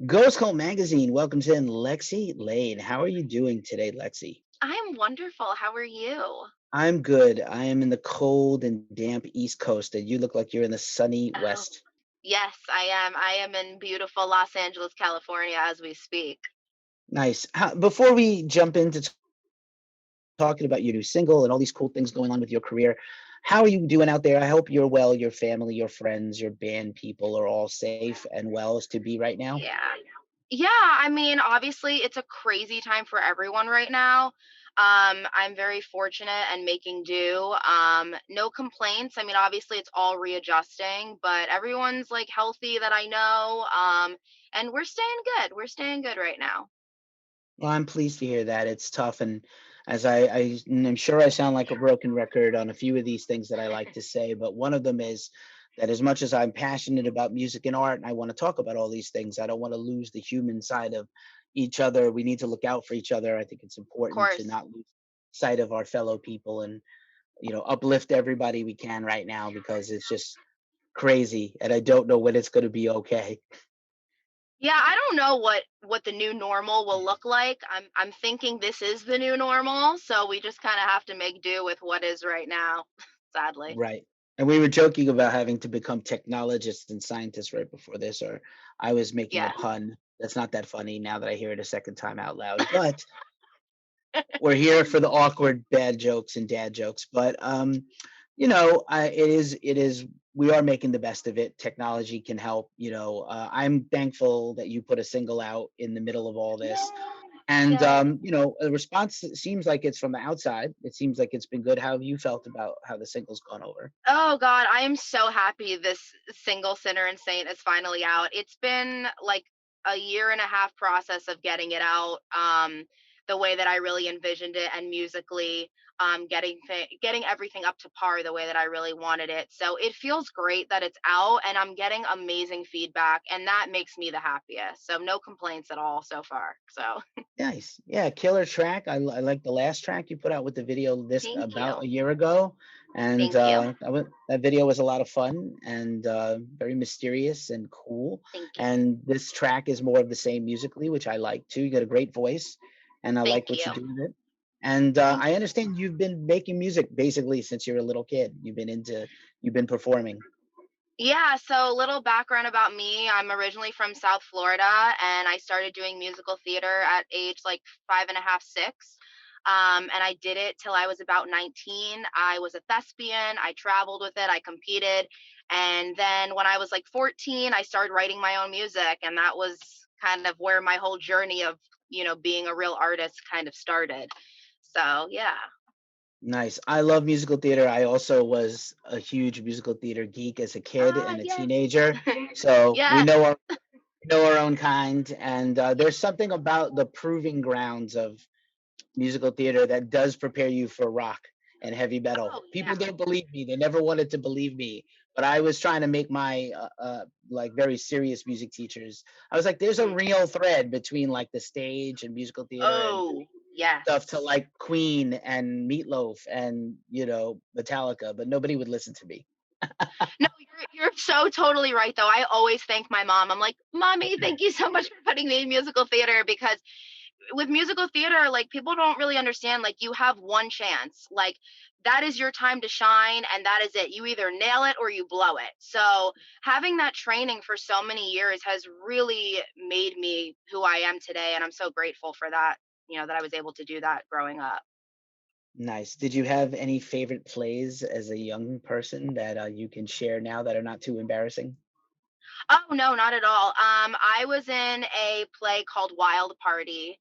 Ghost Cult Magazine welcomes in Lexi Layne. How are you doing today, Lexi? I'm wonderful. How are you? I'm good. I am in the cold and damp East Coast, and you look like you're in the sunny Oh, West. yes, I am. I am in beautiful Los Angeles, California as we speak. Nice. Before we jump into talking about your new single and all these cool things going on with your career, how are you doing out there? I hope you're well, your family, your friends, your band people are all safe and well as to be right now. Yeah. Yeah, I mean, obviously it's a crazy time for everyone right now. I'm very fortunate and making do. No complaints. I mean, obviously it's all readjusting, but everyone's like healthy that I know. And we're staying good. We're staying good right now. Well, I'm pleased to hear that. It's tough, and I'm sure I sound like a broken record on a few of these things that I like to say, but one of them is that as much as I'm passionate about music and art, and I want to talk about all these things, I don't want to lose the human side of each other. We need to look out for each other. I think it's Of important to course. not lose sight of our fellow people and uplift everybody we can right now because it's just crazy, and I don't know when it's going to be okay. Yeah, I don't know what the new normal will look like. I'm thinking this is the new normal, so we just kind of have to make do with what is right now, sadly. Right. And we were joking about having to become technologists and scientists right before this, or I was making a Yeah. pun. That's not that funny now that I hear it a second time out loud. But we're here for the awkward bad jokes and dad jokes. But it is we are making the best of it. Technology can help. I'm thankful that you put a single out in the middle of all this. Yay. And Yay. the response seems like it's from the outside. It seems like it's been good. How have you felt about how the single's gone over? Oh God, I am so happy this single Sinner and Saint is finally out. It's been like a year and a half process of getting it out, the way that I really envisioned it, and musically, getting everything up to par the way that I really wanted it. So it feels great that it's out, and I'm getting amazing feedback, and that makes me the happiest. So no complaints at all so far. So Nice. Yeah, killer track. I like the last track you put out with the video this thank about you, a year ago, and thank you, that video was a lot of fun and very mysterious and cool. thank you, And this track is more of the same musically, which I like too. You got a great voice, and I like thank what you, you do with it. And thank I you. understand you've been making music basically since you were a little kid. You've been performing. Yeah, so little background about me. I'm originally from South Florida and I started doing musical theater at age like five and a half, six. And I did it till I was about 19. I was a thespian. I traveled with it. I competed. And then when I was like 14, I started writing my own music. And that was kind of where my whole journey of, being a real artist kind of started. So, yeah. Nice. I love musical theater. I also was a huge musical theater geek as a kid Ah, and a yes. teenager. So we Yes. know our own kind. And there's something about the proving grounds of musical theater that does prepare you for rock and heavy metal. Oh, People yeah. don't believe me. They never wanted to believe me. But I was trying to make my like very serious music teachers. I was like, there's a Mhm. real thread between like the stage and musical theater and Oh, stuff to yes. like Queen and Meatloaf and Metallica, but nobody would listen to me. No, you're so totally right though. I always thank my mom. I'm like, "Mommy, thank you so much for putting me in musical theater," because with musical theater, like people don't really understand like you have one chance. Like that is your time to shine and that is it. You either nail it or you blow it. So, having that training for so many years has really made me who I am today and I'm so grateful for that, that I was able to do that growing up. Nice. Did you have any favorite plays as a young person that you can share now that are not too embarrassing? Oh, no, not at all. I was in a play called Wild Party,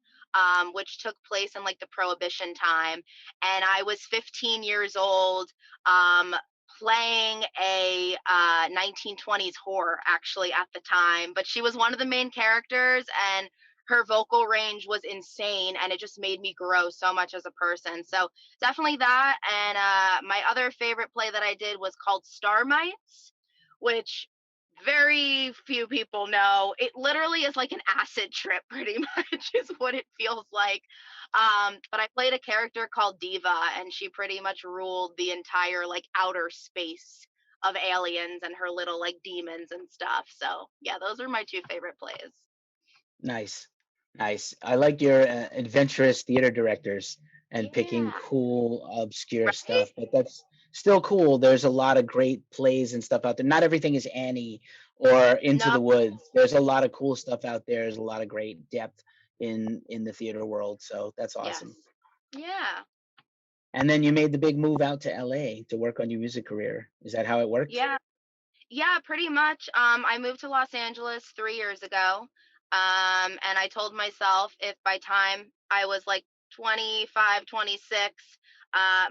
which took place in like the Prohibition time, and I was 15 years old, um, playing a 1920s whore actually at the time. But she was one of the main characters, and her vocal range was insane, and it just made me grow so much as a person. So definitely that. And my other favorite play that I did was called Star Mites, which very few people know. It literally is like an acid trip, pretty much, is what it feels like. But I played a character called Diva, and she pretty much ruled the entire like outer space of aliens and her little like demons and stuff. So yeah, those are my two favorite plays. Nice. Nice. I like your adventurous theater directors and picking Yeah. cool, obscure Right? stuff, but that's still cool. There's a lot of great plays and stuff out there. Not everything is Annie or Into No. the Woods. There's a lot of cool stuff out there. There's a lot of great depth in the theater world. So that's awesome. Yes. Yeah. And then you made the big move out to LA to work on your music career. Is that how it worked? Yeah. Yeah, pretty much. I moved to Los Angeles 3 years ago. And I told myself if by time I was like 25, 26,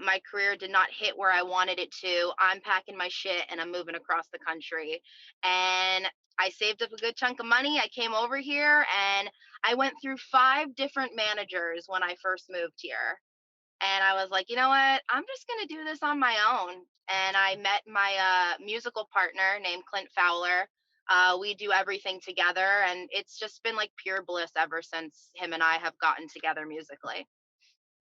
my career did not hit where I wanted it to, I'm packing my shit and I'm moving across the country. And I saved up a good chunk of money. I came over here and I went through 5 different managers when I first moved here. And I was like, you know what? I'm just going to do this on my own. And I met my musical partner named Clint Fowler. We do everything together, and it's just been like pure bliss ever since him and I have gotten together musically.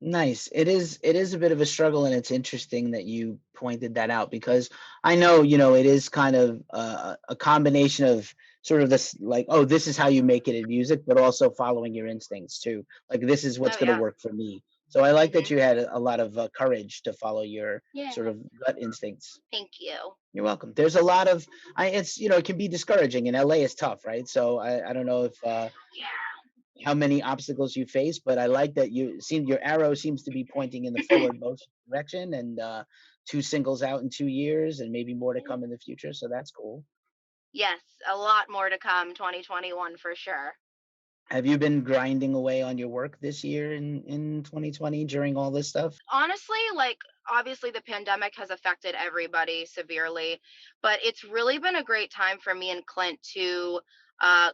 Nice. It is a bit of a struggle, and it's interesting that you pointed that out because I know, it is kind of a combination of sort of this like, oh, this is how you make it in music, but also following your instincts too. Like this is what's Oh, going to yeah. work for me. So I like that Hmm. you had a lot of courage to follow your Yeah. sort of gut instincts. Thank you. You're welcome. There's a lot of it's it can be discouraging, and LA is tough, right? So I don't know if Yeah. how many obstacles you face, but I like that your arrow seems to be pointing in the forward motion direction, and two singles out in 2 years, and maybe more to come in the future. So that's cool. Yes, a lot more to come 2021 for sure. Have you been grinding away on your work this year in 2020 during all this stuff? Honestly, like obviously the pandemic has affected everybody severely, but it's really been a great time for me and Clint to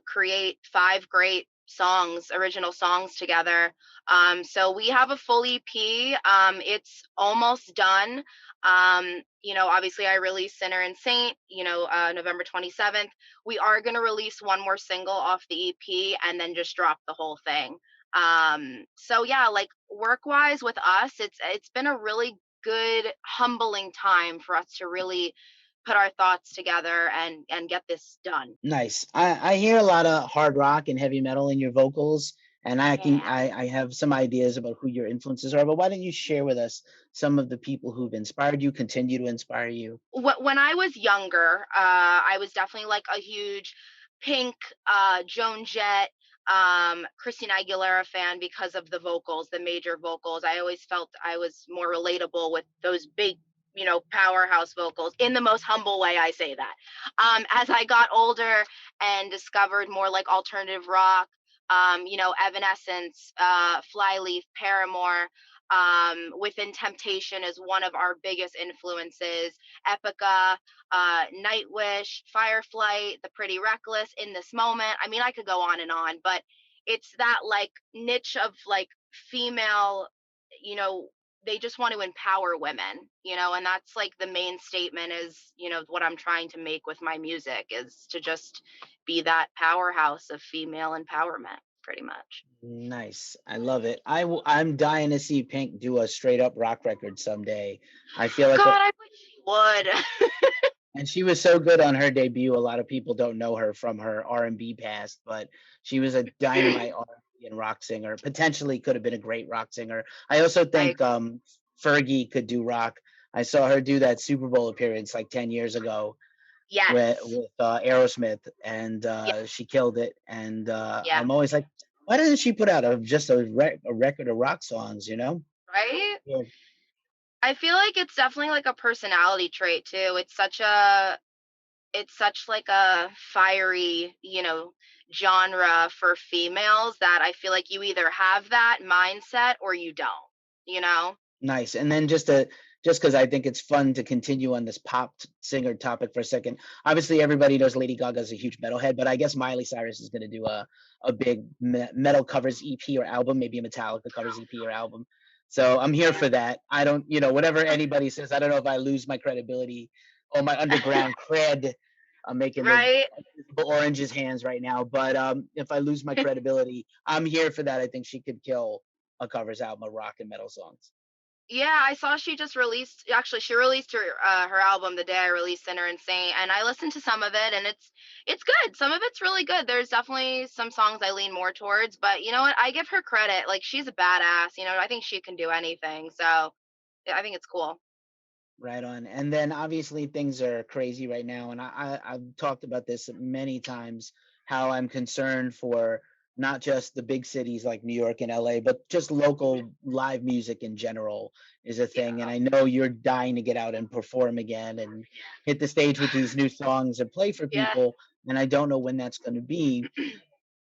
create 5 great songs, original songs together. So we have a full EP. It's almost done. Obviously I released Sinner and Saint, November 27th. We are going to release one more single off the EP and then just drop the whole thing. So yeah, like work wise with us, it's been a really good humbling time for us to really put our thoughts together and get this done. Nice. I hear a lot of hard rock and heavy metal in your vocals, and Yeah. I have some ideas about who your influences are. But why don't you share with us some of the people who've inspired you, continue to inspire you? When I was younger, I was definitely like a huge Pink, Joan Jett, Christina Aguilera fan because of the vocals, the major vocals. I always felt I was more relatable with those big, powerhouse vocals in the most humble way. I say that. As I got older and discovered more like alternative rock, Evanescence, Flyleaf, Paramore. Within Temptation is one of our biggest influences. Epica, Nightwish, Fireflight, The Pretty Reckless, In This Moment. I mean, I could go on, but it's that like niche of like female, you know, they just want to empower women, and that's like the main statement is, what I'm trying to make with my music is to just be that powerhouse of female empowerment, pretty much. Nice. I love it. I'm dying to see Pink do a straight up rock record someday. I feel like God, I wish she would. and she was so good on her debut. A lot of people don't know her from her R&B past, but she was a dynamite R&B and rock singer. Potentially could have been a great rock singer. I also I think Fergie could do rock. I saw her do that Super Bowl appearance like 10 years ago with Yes. Aerosmith, and Yeah. she killed it. And Yeah. I'm always like, why doesn't she put out just a record of rock songs? Right. Yeah. I feel like it's definitely like a personality trait too. It's such like a fiery, genre for females that I feel like you either have that mindset or you don't, you know? Nice. And then just because I think it's fun to continue on this singer topic for a second. Obviously, everybody knows Lady Gaga is a huge metalhead, but I guess Miley Cyrus is going to do a big metal covers EP or album, maybe a Metallica covers EP or album. So I'm here for that. I don't, whatever anybody says, I don't know if I lose my credibility or my underground cred. I'm making the Right? invisible oranges hands right now, but if I lose my credibility, I'm here for that. I think she could kill a covers album of rock and metal songs. Yeah, I saw she just released, actually she released her album the day I released Sinner and Saint, and I listened to some of it, and it's good. Some of it's really good. There's definitely some songs I lean more towards, but you know what? I give her credit. Like, she's a badass, I think she can do anything. So, yeah, I think it's cool. Right on. And then obviously things are crazy right now, and I've talked about this many times, how I'm concerned for not just the big cities like New York and LA, but just Mhm. local live music in general is a thing. And Yeah. I know you're dying to get out and perform again and hit the stage with these new songs and play for Yeah. people. And I don't know when that's going to be,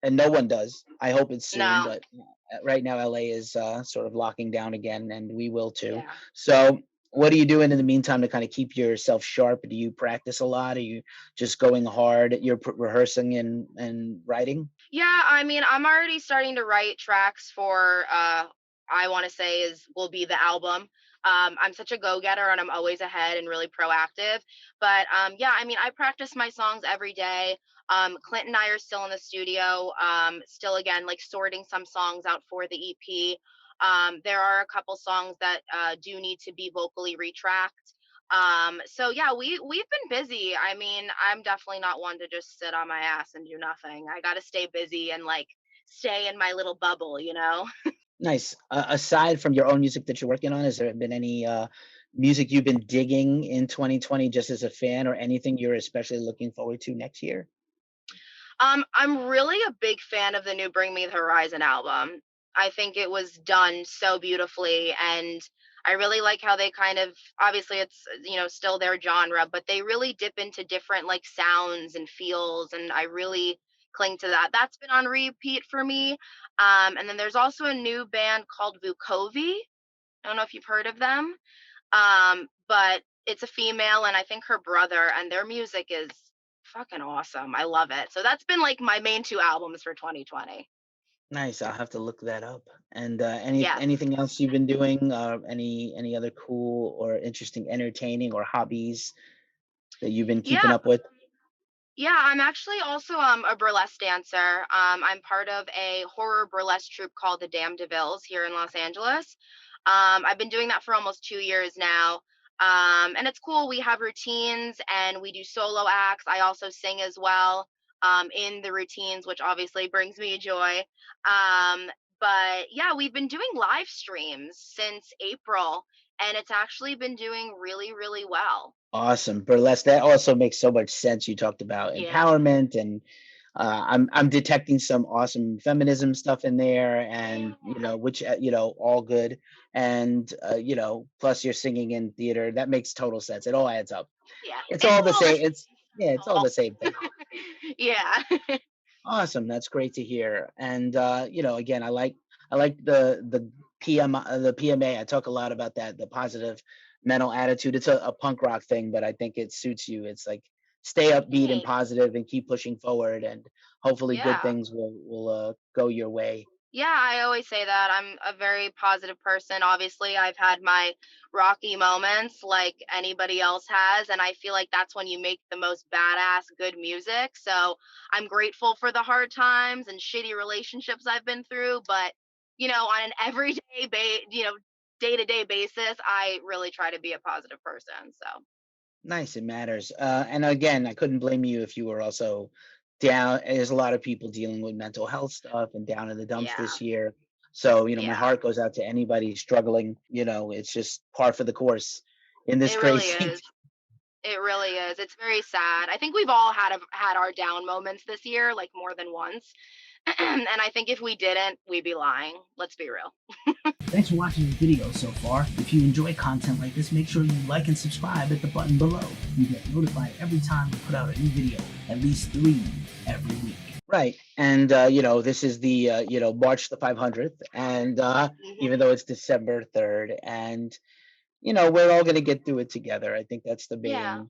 and no one does. I hope it's soon, No. but right now LA is sort of locking down again, and we will too. Yeah. So, what are you doing in the meantime to kind of keep yourself sharp? Do you practice a lot? Are you just going hard? You're rehearsing and writing? Yeah, I mean, I'm already starting to write tracks for I want to say is will be the album. I'm such a go-getter and I'm always ahead and really proactive. But yeah, I mean, I practice my songs every day. Clint and I are still in the studio, still again like sorting some songs out for the EP. There are a couple songs that do need to be vocally retracked. So yeah, we've been busy. I mean, I'm definitely not one to just sit on my ass and do nothing. I got to stay busy and like stay in my little bubble. Nice. Aside from your own music that you're working on, has there been any music you've been digging in 2020 just as a fan, or anything you're especially looking forward to next year? I'm really a big fan of the new Bring Me the Horizon album. I think it was done so beautifully, and I really like how they kind of, obviously it's still their genre, but they really dip into different like sounds and feels, and I really cling to that. That's been on repeat for me. And then there's also a new band called Vukovi. I don't know if you've heard of them. But it's a female and I think her brother, and their music is fucking awesome. I love it. So that's been like my main two albums for 2020. Nice. I'll have to look that up. And Yes. anything else you've been doing? Any other cool or interesting, entertaining or hobbies that you've been keeping Yeah. up with? Yeah, I'm actually also a burlesque dancer. I'm part of a horror burlesque troupe called the Damn DeVilles here in Los Angeles. I've been doing that for almost 2 years now. And it's cool. We have routines and we do solo acts. I also sing as well in the routines, which obviously brings me joy. But yeah, we've been doing live streams since April, and it's actually been doing really, really well. Awesome. Burlesque. That also makes so much sense. You talked about Yeah. empowerment, and I'm detecting some awesome feminism stuff in there, Yeah. and which all good. And plus you're singing in theater. That makes total sense. It all adds up. Yeah. It's It's all the all the same. It's all all. the same thing. Yeah. Awesome, that's great to hear. And again, I like the the PMA. I talk a lot about that, the positive mental attitude. It's a punk rock thing, but I think it suits you. It's like stay upbeat and Thanks. positive and keep pushing forward, and hopefully good Yeah. things will go your way. Yeah, I always say that. I'm a very positive person. Obviously, I've had my rocky moments like anybody else has, and I feel like that's when you make the most badass good music. So, I'm grateful for the hard times and shitty relationships I've been through, but on an everyday day-to-day basis, I really try to be a positive person. So, Nice, it matters. And again, I couldn't blame you if you were also down. There's a lot of people dealing with mental health stuff and down in the dumps yeah. this year. So, my Yeah. heart goes out to anybody struggling. It's just par for the course in this It really crazy. is. It really is. It's very sad. I think we've all had our down moments this year, like more than once. And I think if we didn't, we'd be lying. Let's be real. Thanks for watching the video so far. If you enjoy content like this, make sure you like and subscribe at the button below. You get notified every time we put out a new video, at least 3 every week. Right. And, this is the, March the 500th. And even Hmm. though it's December 3rd, and, we're all going to get through it together. I think that's the Yeah.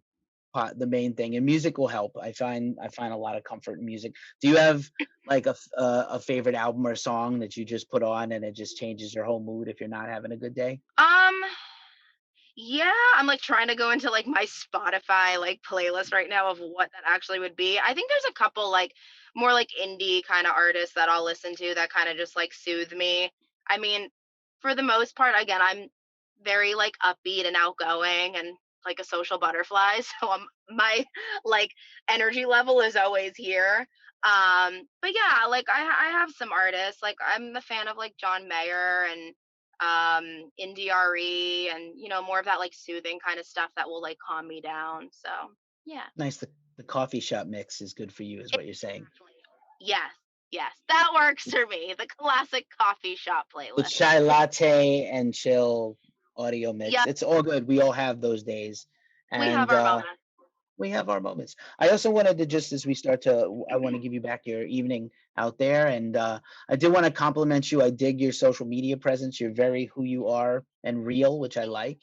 main thing, and music will help. I find a lot of comfort in music. Do you have like a favorite album or song that you just put on and it just changes your whole mood if you're not having a good day? Um, yeah, I'm like trying to go into like my Spotify like playlist right now of what that actually would be. I think there's a couple like more like indie kind of artists that I'll listen to that kind of just like soothe me. I mean, for the most part, again, I'm very like upbeat and outgoing and like a social butterfly. So my like energy level is always here. But yeah, like I have some artists. Like I'm a fan of like John Mayer and NDRE and more of that like soothing kind of stuff that will like calm me down. So yeah. Nice. The coffee shop mix is good for you, is what you're saying. Exactly. Yes, yes. That works for me. The classic coffee shop The playlist. chai latte and chill audio mix. Yep, It's all good. We all have those days. we have And our moments. we have our moments. I also wanted to, just as we start to, I want to give you back your evening out there. And I did want to compliment you. I dig your social media presence. You're very who you are and real, which I like.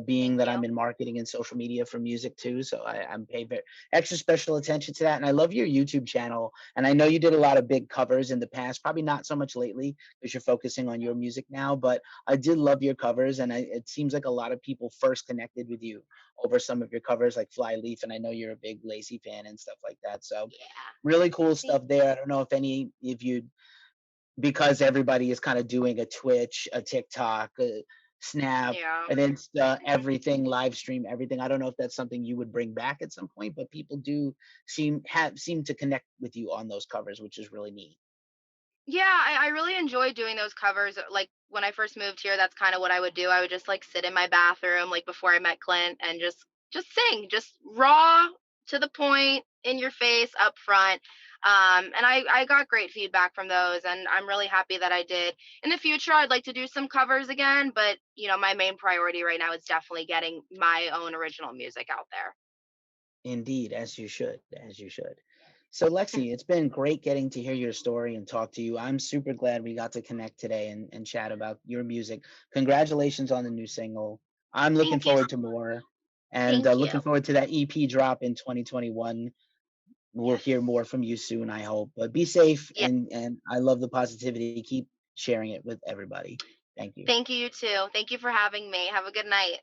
Being Thank that you. I'm in marketing and social media for music too, so I'm paying extra special attention to that. And I love your YouTube channel. And I know you did a lot of big covers in the past, probably not so much lately because you're focusing on your music now. But I did love your covers, and it seems like a lot of people first connected with you over some of your covers like Flyleaf, and I know you're a big Lazy fan and stuff like that. So Yeah. really cool Thank stuff there. I don't know if you, because everybody is kind of doing a Twitch, a TikTok, a Snap, you. an Insta, everything, live stream, everything. I don't know if that's something you would bring back at some point, but people do seem to connect with you on those covers, which is really neat. Yeah, I really enjoy doing those covers. Like when I first moved here, that's kind of what I would do. I would just like sit in my bathroom, like before I met Clint, and just sing, just raw, to the point, in your face, up front. And I got great feedback from those, and I'm really happy that I did. In the future, I'd like to do some covers again, but my main priority right now is definitely getting my own original music out there. Indeed, as you should, as you should. So, Lexi, it's been great getting to hear your story and talk to you. I'm super glad we got to connect today and chat about your music. Congratulations on the new single. I'm looking Thank you. forward to more, and Thank you. looking forward to that EP drop in 2021. We'll Yes. hear more from you soon, I hope. But be safe, Yeah. and I love the positivity. Keep sharing it with everybody. Thank you. Thank you, you too. Thank you for having me. Have a good night.